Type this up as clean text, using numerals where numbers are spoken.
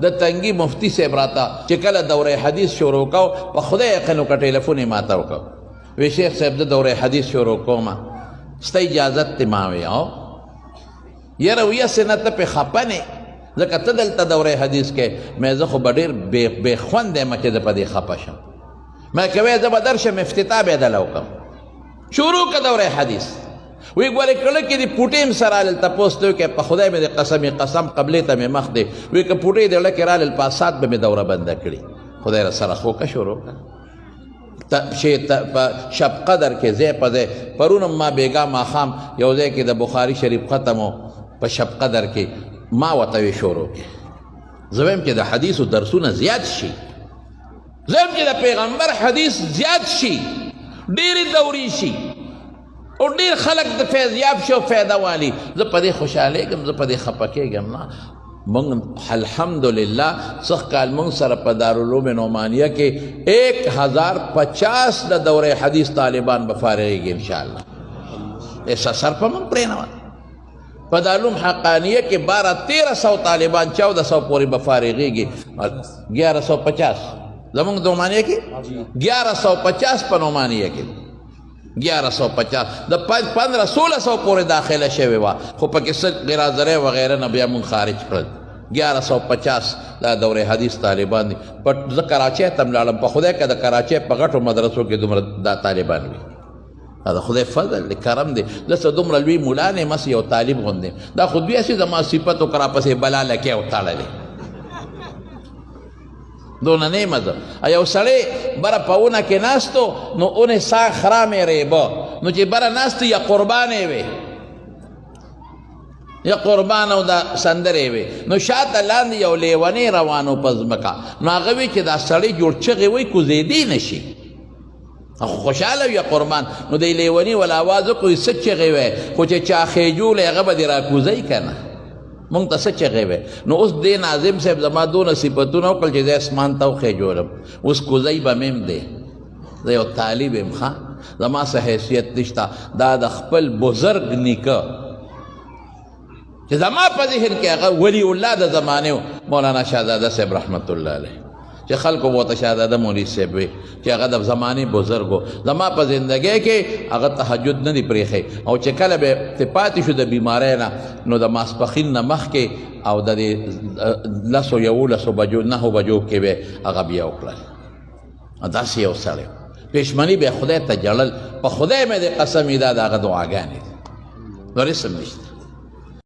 د تنگی مفتی صاحب راته چې کله دوره حدیث شروع کو په خدای یقین وکړه ټلیفون یې ماته وکړ وی شیخ صاحب د دوره حدیث شروع کوم ستا اجازت ته ما وی او یاره ویه سنه ته پې خفه نه ځکه ته دلته دوره حدیث کې مې زه خو به ډېر بې خوند یم چې زه په دې خفه شم ما کوې زه به درشم افتتاح به یې دله وکړم شروع که دوره حدیث وی ګورې کله کې دې پوټې هم سره رالل تپوس ته وکړې په خدای مې د قسم قبلې ته مې مخ دی وی که پوټې دې لکې رالل په سات به مې دوره بنده کړي خدای را سره خو که شروع کړه په شب قدر کې ځای په ځای پرون ما بیګا ماښام یو ځای کې د بخاري شریف ختم و په شب قدر کې ما ورته وی شروع کړې زه وایم چې د حدیثو درسونه زیات شي زه وایم چې د پیغمبر حدیث زیات شي ډېرې دورې شي او ډېر خلک د فیضیاب شي او فایده والي زه په دې خوشحالېږم زه په دې خفه کېږم نه موږ الحمدلله سخت کال موږ سره په دارالعلوم نعمانیه کې 1050 د دوره حدیث طالبان به فارغېږي انشاءالله سر په موږ پرېنوه په دارالعلوم حقانیه کې 1200 طالبان 1400 پورې به فارغېږي 1150 زموږ نعمانیه کې 1150 په نعمانیه کې 1150 د 1500 پورې داخله شوې وه خو پکې څه غرازرې وغیره نه بیا مونږ خارج کړل 1150 دا دوره حدیث طالبان دي زه کراچۍ ته هم لاړم په خدای که د کراچۍ په غټو مدرسو کې دومره دا طالبان وي دا د خدای فضل دی کرم دی داسې دومره لوی ملا نه یم هسې یو طالب غوندې دا خو دوی هسې زما صفت وکړه راپسې بلا لکۍ او تړلې دونه نه مزه یو سړی بره په اونه کې ناستو نو اونې سا خرامې ریبه نو چې بره ناستو یا قربانې وې یا قربان او دا سندرې وې نو شاته لاندې یو لیونی روانو په ځمکه نو هغه وی چې دا سړی جوړ چغې وی کوزېدی نه شي خوشحاله یا قربان نو دی لیونی ولا اواز وکړي څه چغې وی خو چې چا خېجولی هغه به دې راکوزوي که نه مونږ ته څه چغې وی نو اوس دې ناظم صاحب زما دونه صفتونه وکړل چې زه اسمان ته وخېجولم اوس کوزی به مې هم دی زه یو طالب یم ښه زما څه حیثیت نشته دا د خپل بزرګ نیکه چې زما په ذهن کې هغه ولی الله د زمانې مولانا شهزاده صاحب رحمت الله علیه چې خلکو به ورته شهزاده مولوي صاحب وي چې هغه د زمانې بزرګ و زما په زندګۍ کې هغه تهجد نه دی پرېښی او چې کله به ته پاتې شو د بیمارۍ نه نو د ماسپښین نه مخکې او د دې 11 بجو 9 بجو کې به هغه بیا وکړل داسې یو سړی پېشمني به خدای ته جړل په خدای مې د قسم دا د هغه دعاګانې دي نور هېڅ هم نشته